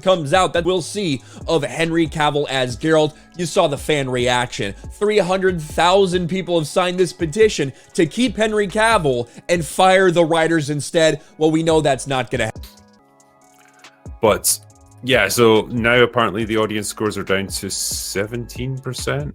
comes out that we'll see of Henry Cavill as Geralt. You saw the fan reaction. 300,000 people have signed this petition to keep Henry Cavill and fire the writers instead. Well, we know that's not gonna happen. But yeah, so now apparently the audience scores are down to 17%.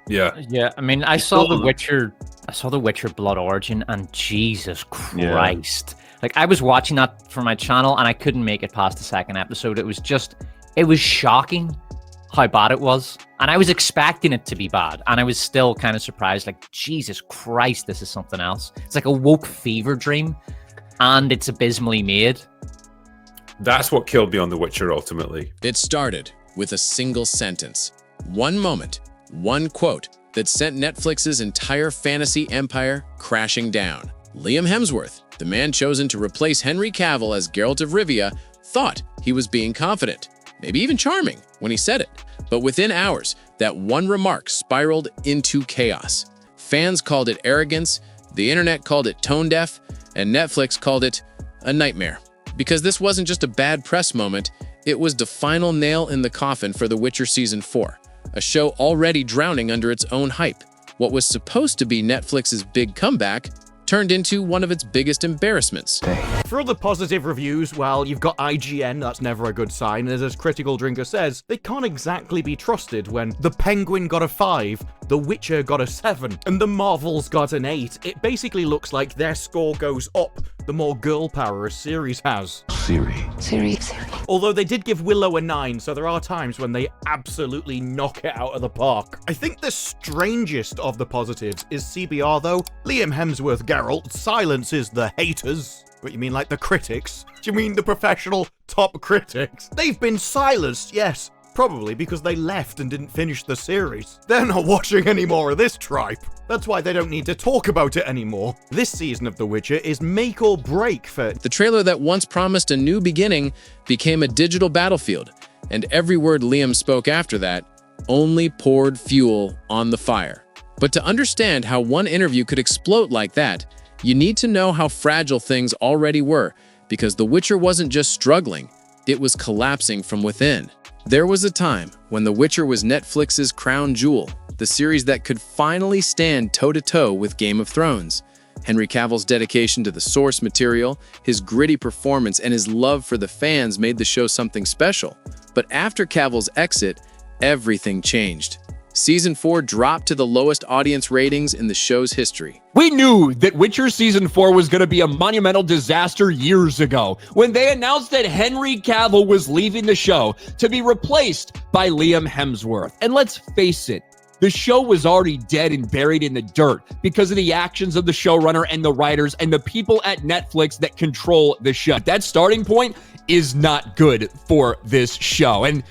Yeah, I mean, I saw The Witcher Blood Origin, and Jesus Christ. Like, I was watching that for my channel, and I couldn't make it past the second episode. It was shocking how bad it was. And I was expecting it to be bad, and I was still kind of surprised, like, Jesus Christ, this is something else. It's like a woke fever dream, and it's abysmally made. That's what killed me on The Witcher, ultimately. It started with a single sentence, one moment, one quote that sent Netflix's entire fantasy empire crashing down. Liam Hemsworth, the man chosen to replace Henry Cavill as Geralt of Rivia, thought he was being confident, maybe even charming, when he said it. But within hours, that one remark spiraled into chaos. Fans called it arrogance, the internet called it tone deaf, and Netflix called it a nightmare. Because this wasn't just a bad press moment, it was the final nail in the coffin for The Witcher Season 4. A show already drowning under its own hype. What was supposed to be Netflix's big comeback turned into one of its biggest embarrassments. For all the positive reviews, well, you've got IGN, that's never a good sign, and as Critical Drinker says, they can't exactly be trusted when The Penguin got a 5, The Witcher got a 7, and The Marvels got an 8. It basically looks like their score goes up the more girl power a series has. Siri. Although they did give Willow a 9, so there are times when they absolutely knock it out of the park. I think the strangest of the positives is CBR though. Liam Hemsworth Geralt silences the haters. What, you mean like the critics? Do you mean the professional top critics? They've been silenced, yes. Probably because they left and didn't finish the series. They're not watching any more of this tripe. That's why they don't need to talk about it anymore. This season of The Witcher is make or break for... The trailer that once promised a new beginning became a digital battlefield, and every word Liam spoke after that only poured fuel on the fire. But to understand how one interview could explode like that, you need to know how fragile things already were, because The Witcher wasn't just struggling, it was collapsing from within. There was a time when The Witcher was Netflix's crown jewel, the series that could finally stand toe-to-toe with Game of Thrones. Henry Cavill's dedication to the source material, his gritty performance, and his love for the fans made the show something special. But after Cavill's exit, everything changed. Season 4 dropped to the lowest audience ratings in the show's history. We knew that Witcher Season 4 was going to be a monumental disaster years ago when they announced that Henry Cavill was leaving the show to be replaced by Liam Hemsworth. And let's face it, the show was already dead and buried in the dirt because of the actions of the showrunner and the writers and the people at Netflix that control the show. That starting point is not good for this show. And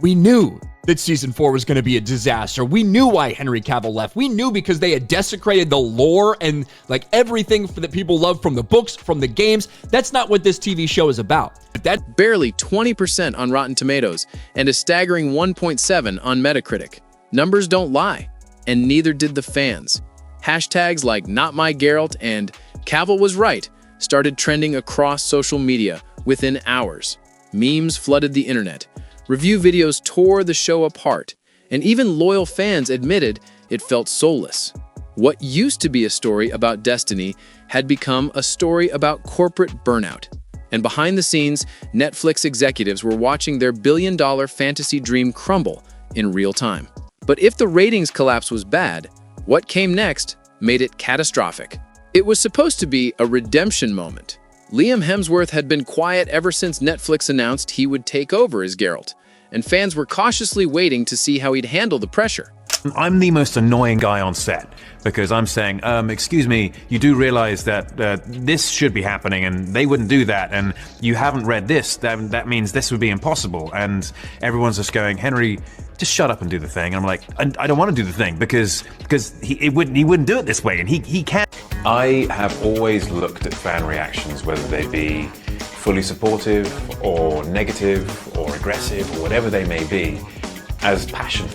we knew that Season 4 was going to be a disaster. We knew why Henry Cavill left. We knew because they had desecrated the lore and like everything that people love from the books, from the games. That's not what this TV show is about. That barely 20% on Rotten Tomatoes and a staggering 1.7 on Metacritic. Numbers don't lie, and neither did the fans. Hashtags like #NotMyGeralt and Cavill was right started trending across social media within hours. Memes flooded the internet. Review videos tore the show apart, and even loyal fans admitted it felt soulless. What used to be a story about destiny had become a story about corporate burnout. And behind the scenes, Netflix executives were watching their billion-dollar fantasy dream crumble in real time. But if the ratings collapse was bad, what came next made it catastrophic. It was supposed to be a redemption moment. Liam Hemsworth had been quiet ever since Netflix announced he would take over as Geralt, and fans were cautiously waiting to see how he'd handle the pressure. I'm the most annoying guy on set because I'm saying, excuse me, you do realize that this should be happening and they wouldn't do that, and you haven't read this, that means this would be impossible. And everyone's just going, Henry, just shut up and do the thing. And I'm like, I don't want to do the thing because he wouldn't do it this way, and he can't. I have always looked at fan reactions, whether they be fully supportive or negative or aggressive or whatever they may be, as passion.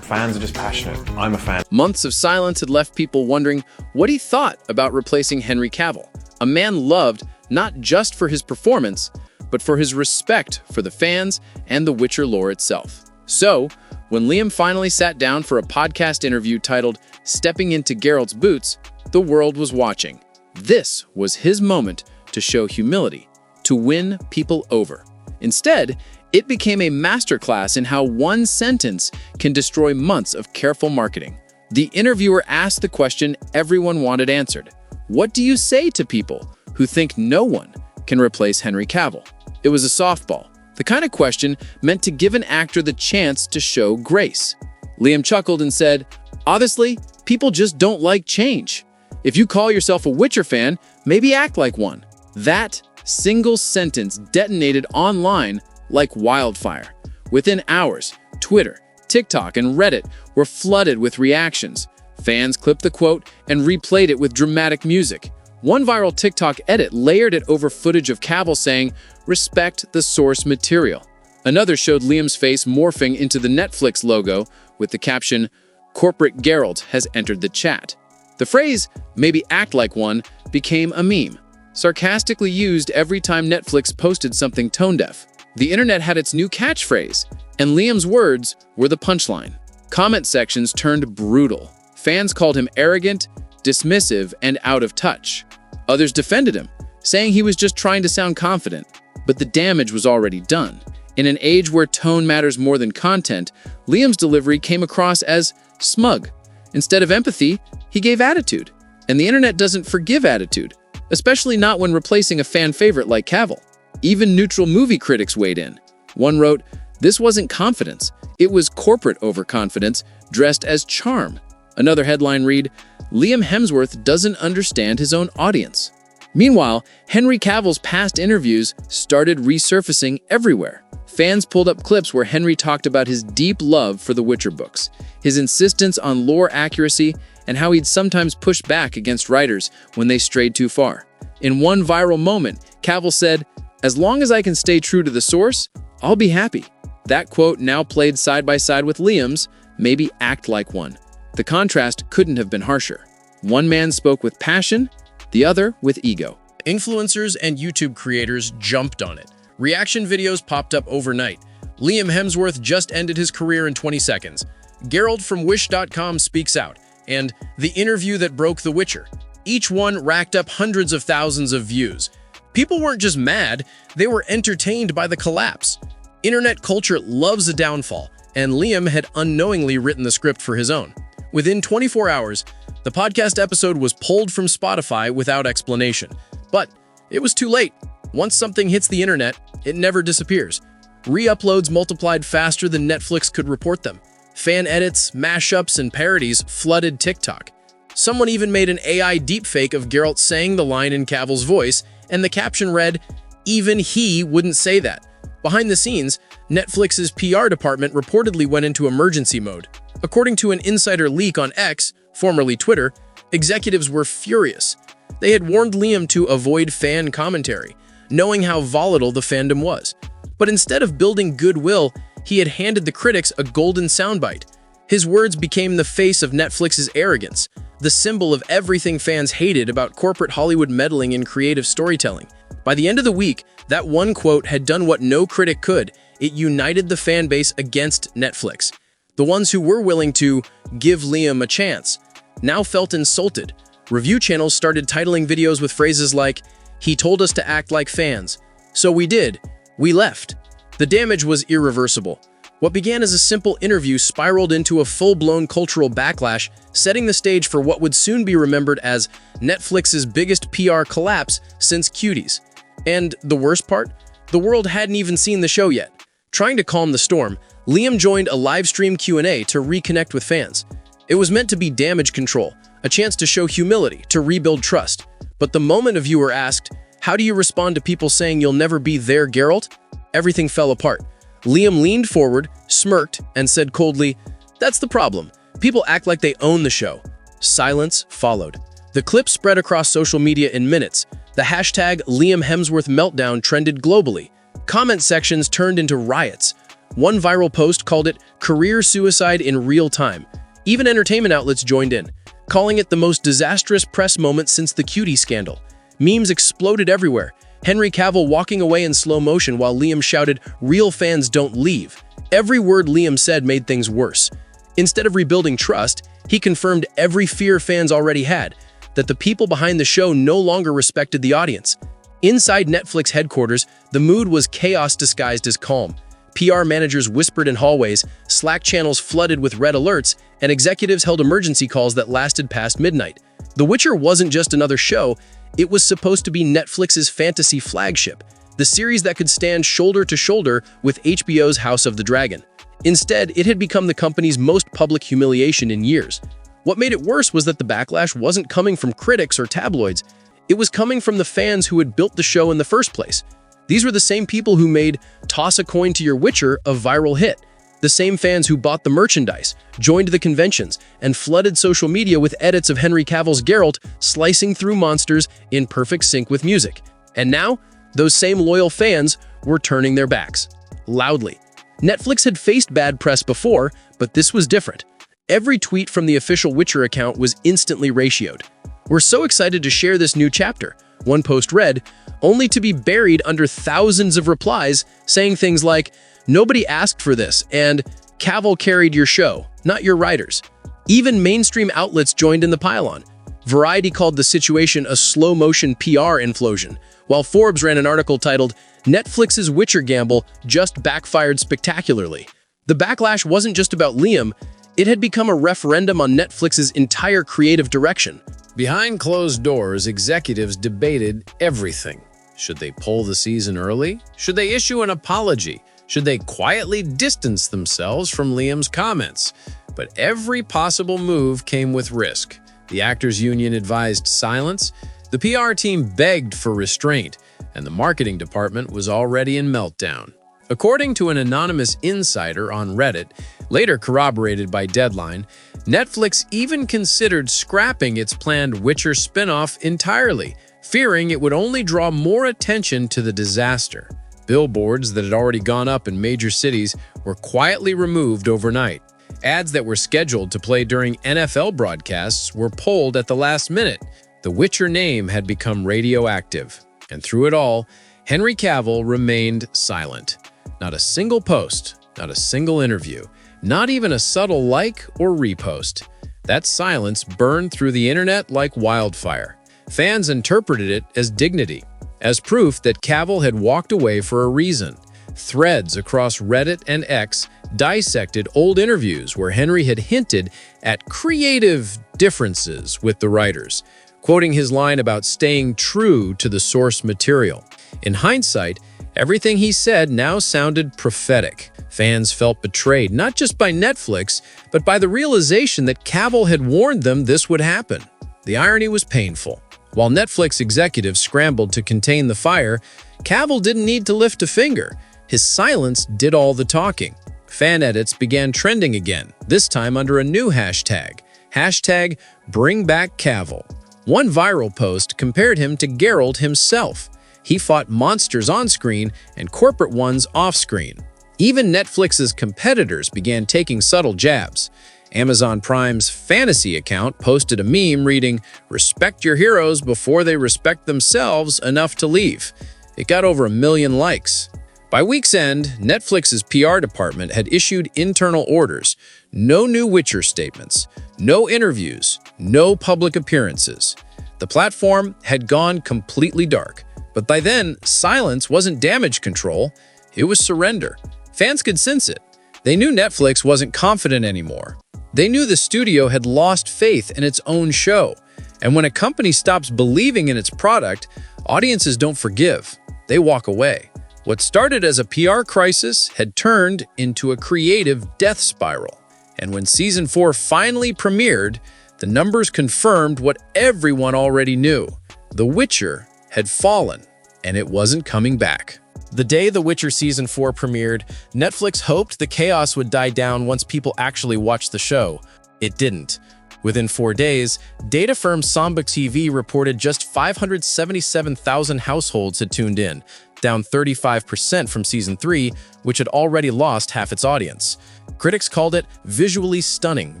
Fans are just passionate. I'm a fan. Months of silence had left people wondering what he thought about replacing Henry Cavill, a man loved not just for his performance, but for his respect for the fans and the Witcher lore itself. So, when Liam finally sat down for a podcast interview titled Stepping into Geralt's Boots, the world was watching. This was his moment to show humility, to win people over. Instead, it became a masterclass in how one sentence can destroy months of careful marketing. The interviewer asked the question everyone wanted answered. What do you say to people who think no one can replace Henry Cavill? It was a softball, the kind of question meant to give an actor the chance to show grace. Liam chuckled and said, "Honestly, people just don't like change. If you call yourself a Witcher fan, maybe act like one." That single sentence detonated online like wildfire. Within hours, Twitter, TikTok, and Reddit were flooded with reactions. Fans clipped the quote and replayed it with dramatic music. One viral TikTok edit layered it over footage of Cavill saying, "Respect the source material." Another showed Liam's face morphing into the Netflix logo with the caption, "Corporate Geralt has entered the chat." The phrase, "maybe act like one," became a meme, sarcastically used every time Netflix posted something tone-deaf. The internet had its new catchphrase, and Liam's words were the punchline. Comment sections turned brutal. Fans called him arrogant, dismissive, and out of touch. Others defended him, saying he was just trying to sound confident, but the damage was already done. In an age where tone matters more than content, Liam's delivery came across as smug. Instead of empathy, he gave attitude. And the internet doesn't forgive attitude, especially not when replacing a fan favorite like Cavill. Even neutral movie critics weighed in. One wrote, "This wasn't confidence. It was corporate overconfidence dressed as charm." Another headline read, "Liam Hemsworth doesn't understand his own audience." Meanwhile, Henry Cavill's past interviews started resurfacing everywhere. Fans pulled up clips where Henry talked about his deep love for the Witcher books, his insistence on lore accuracy, and how he'd sometimes push back against writers when they strayed too far. In one viral moment, Cavill said, "As long as I can stay true to the source, I'll be happy." That quote now played side by side with Liam's, "Maybe act like one." The contrast couldn't have been harsher. One man spoke with passion, the other with ego. Influencers and YouTube creators jumped on it. Reaction videos popped up overnight. Liam Hemsworth just ended his career in 20 seconds. Geralt from Wish.com speaks out. And the interview that broke The Witcher. Each one racked up hundreds of thousands of views. People weren't just mad, they were entertained by the collapse. Internet culture loves a downfall, and Liam had unknowingly written the script for his own. Within 24 hours, the podcast episode was pulled from Spotify without explanation. But it was too late. Once something hits the internet, it never disappears. Re-uploads multiplied faster than Netflix could report them. Fan edits, mashups, and parodies flooded TikTok. Someone even made an AI deepfake of Geralt saying the line in Cavill's voice, and the caption read, "Even he wouldn't say that." Behind the scenes, Netflix's PR department reportedly went into emergency mode. According to an insider leak on X, formerly Twitter, executives were furious. They had warned Liam to avoid fan commentary, knowing how volatile the fandom was. But instead of building goodwill, he had handed the critics a golden soundbite. His words became the face of Netflix's arrogance, the symbol of everything fans hated about corporate Hollywood meddling in creative storytelling. By the end of the week, that one quote had done what no critic could. It united the fan base against Netflix. The ones who were willing to give Liam a chance now felt insulted. Review channels started titling videos with phrases like, "He told us to act like fans. So we did. We left." The damage was irreversible. What began as a simple interview spiraled into a full-blown cultural backlash, setting the stage for what would soon be remembered as Netflix's biggest PR collapse since Cuties. And the worst part? The world hadn't even seen the show yet. Trying to calm the storm, Liam joined a live stream Q&A to reconnect with fans. It was meant to be damage control, a chance to show humility, to rebuild trust. But the moment a viewer asked, "How do you respond to people saying you'll never be their Geralt?" everything fell apart. Liam leaned forward, smirked, and said coldly, "That's the problem. People act like they own the show." Silence followed. The clip spread across social media in minutes. The hashtag Liam Hemsworth meltdown trended globally. Comment sections turned into riots. One viral post called it career suicide in real time. Even entertainment outlets joined in, calling it the most disastrous press moment since the Cutie scandal. Memes exploded everywhere. Henry Cavill walking away in slow motion while Liam shouted, "Real fans don't leave." Every word Liam said made things worse. Instead of rebuilding trust, he confirmed every fear fans already had, that the people behind the show no longer respected the audience. Inside Netflix headquarters, the mood was chaos disguised as calm. PR managers whispered in hallways, Slack channels flooded with red alerts, and executives held emergency calls that lasted past midnight. The Witcher wasn't just another show, it was supposed to be Netflix's fantasy flagship, the series that could stand shoulder to shoulder with HBO's House of the Dragon. Instead, it had become the company's most public humiliation in years. What made it worse was that the backlash wasn't coming from critics or tabloids, it was coming from the fans who had built the show in the first place. These were the same people who made Toss a Coin to Your Witcher a viral hit. The same fans who bought the merchandise, joined the conventions, and flooded social media with edits of Henry Cavill's Geralt slicing through monsters in perfect sync with music. And now, those same loyal fans were turning their backs. Loudly. Netflix had faced bad press before, but this was different. Every tweet from the official Witcher account was instantly ratioed. "We're so excited to share this new chapter," one post read, only to be buried under thousands of replies saying things like, "Nobody asked for this," and "Cavill carried your show, not your writers." Even mainstream outlets joined in the pile-on. Variety called the situation a slow-motion PR implosion, while Forbes ran an article titled, "Netflix's Witcher gamble just backfired spectacularly." The backlash wasn't just about Liam, it had become a referendum on Netflix's entire creative direction. Behind closed doors, executives debated everything. Should they pull the season early? Should they issue an apology? Should they quietly distance themselves from Liam's comments? But every possible move came with risk. The Actors Union advised silence, the PR team begged for restraint, and the marketing department was already in meltdown. According to an anonymous insider on Reddit, later corroborated by Deadline, Netflix even considered scrapping its planned Witcher spin-off entirely, fearing it would only draw more attention to the disaster. Billboards that had already gone up in major cities were quietly removed overnight. Ads that were scheduled to play during NFL broadcasts were pulled at the last minute. The Witcher name had become radioactive. And through it all, Henry Cavill remained silent. Not a single post, not a single interview, not even a subtle like or repost. That silence burned through the internet like wildfire. Fans interpreted it as dignity, as proof that Cavill had walked away for a reason. Threads across Reddit and X dissected old interviews where Henry had hinted at creative differences with the writers, quoting his line about staying true to the source material. In hindsight, everything he said now sounded prophetic. Fans felt betrayed, not just by Netflix, but by the realization that Cavill had warned them this would happen. The irony was painful. While Netflix executives scrambled to contain the fire, Cavill didn't need to lift a finger. His silence did all the talking. Fan edits began trending again, this time under a new hashtag. Hashtag #BringBackCavill. One viral post compared him to Geralt himself. He fought monsters on screen and corporate ones off screen. Even Netflix's competitors began taking subtle jabs. Amazon Prime's fantasy account posted a meme reading, "Respect your heroes before they respect themselves enough to leave." It got over 1 million likes. By week's end, Netflix's PR department had issued internal orders. No new Witcher statements, no interviews, no public appearances. The platform had gone completely dark. But by then, silence wasn't damage control, it was surrender. Fans could sense it. They knew Netflix wasn't confident anymore. They knew the studio had lost faith in its own show. And when a company stops believing in its product, audiences don't forgive. They walk away. What started as a PR crisis had turned into a creative death spiral. And when Season 4 finally premiered, the numbers confirmed what everyone already knew. The Witcher had fallen, and it wasn't coming back. The day The Witcher Season 4 premiered, Netflix hoped the chaos would die down once people actually watched the show. It didn't. Within 4 days, data firm Samba TV reported just 577,000 households had tuned in, down 35% from Season 3, which had already lost half its audience. Critics called it visually stunning,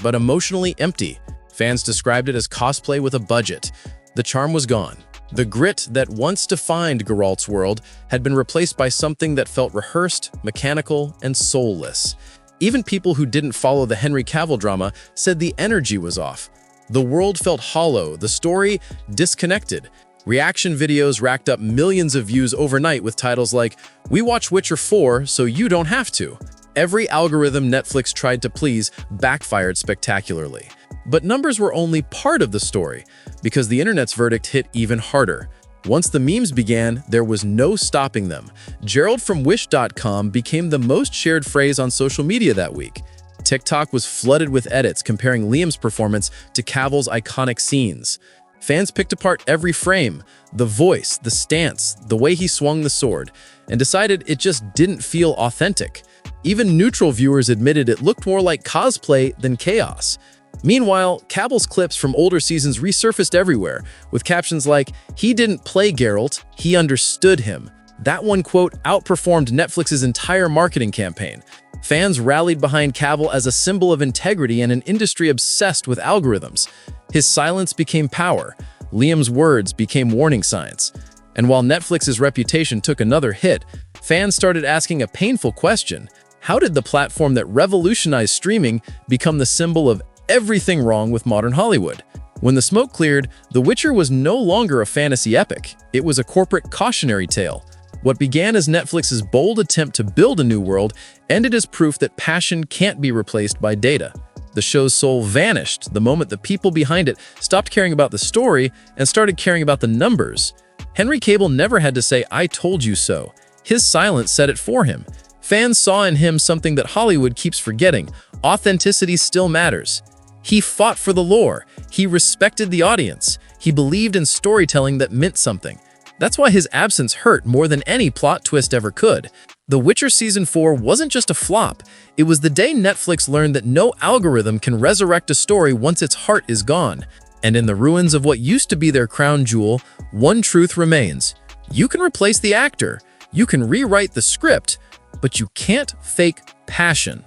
but emotionally empty. Fans described it as cosplay with a budget. The charm was gone. The grit that once defined Geralt's world had been replaced by something that felt rehearsed, mechanical, and soulless. Even people who didn't follow the Henry Cavill drama said the energy was off. The world felt hollow, the story disconnected. Reaction videos racked up millions of views overnight with titles like, "We watch Witcher 4, so you don't have to." Every algorithm Netflix tried to please backfired spectacularly. But numbers were only part of the story, because the internet's verdict hit even harder. Once the memes began, there was no stopping them. Gerald from Wish.com became the most shared phrase on social media that week. TikTok was flooded with edits comparing Liam's performance to Cavill's iconic scenes. Fans picked apart every frame, the voice, the stance, the way he swung the sword, and decided it just didn't feel authentic. Even neutral viewers admitted it looked more like cosplay than chaos. Meanwhile, Cavill's clips from older seasons resurfaced everywhere, with captions like, "He didn't play Geralt, he understood him." That one quote outperformed Netflix's entire marketing campaign. Fans rallied behind Cavill as a symbol of integrity in an industry obsessed with algorithms. His silence became power. Liam's words became warning signs. And while Netflix's reputation took another hit, fans started asking a painful question. How did the platform that revolutionized streaming become the symbol of everything wrong with modern Hollywood? When the smoke cleared, The Witcher was no longer a fantasy epic. It was a corporate cautionary tale. What began as Netflix's bold attempt to build a new world ended as proof that passion can't be replaced by data. The show's soul vanished the moment the people behind it stopped caring about the story and started caring about the numbers. Henry Cavill never had to say, "I told you so." His silence said it for him. Fans saw in him something that Hollywood keeps forgetting: authenticity still matters. He fought for the lore. He respected the audience. He believed in storytelling that meant something. That's why his absence hurt more than any plot twist ever could. The Witcher Season 4 wasn't just a flop. It was the day Netflix learned that no algorithm can resurrect a story once its heart is gone. And in the ruins of what used to be their crown jewel, one truth remains. You can replace the actor. You can rewrite the script, but you can't fake passion.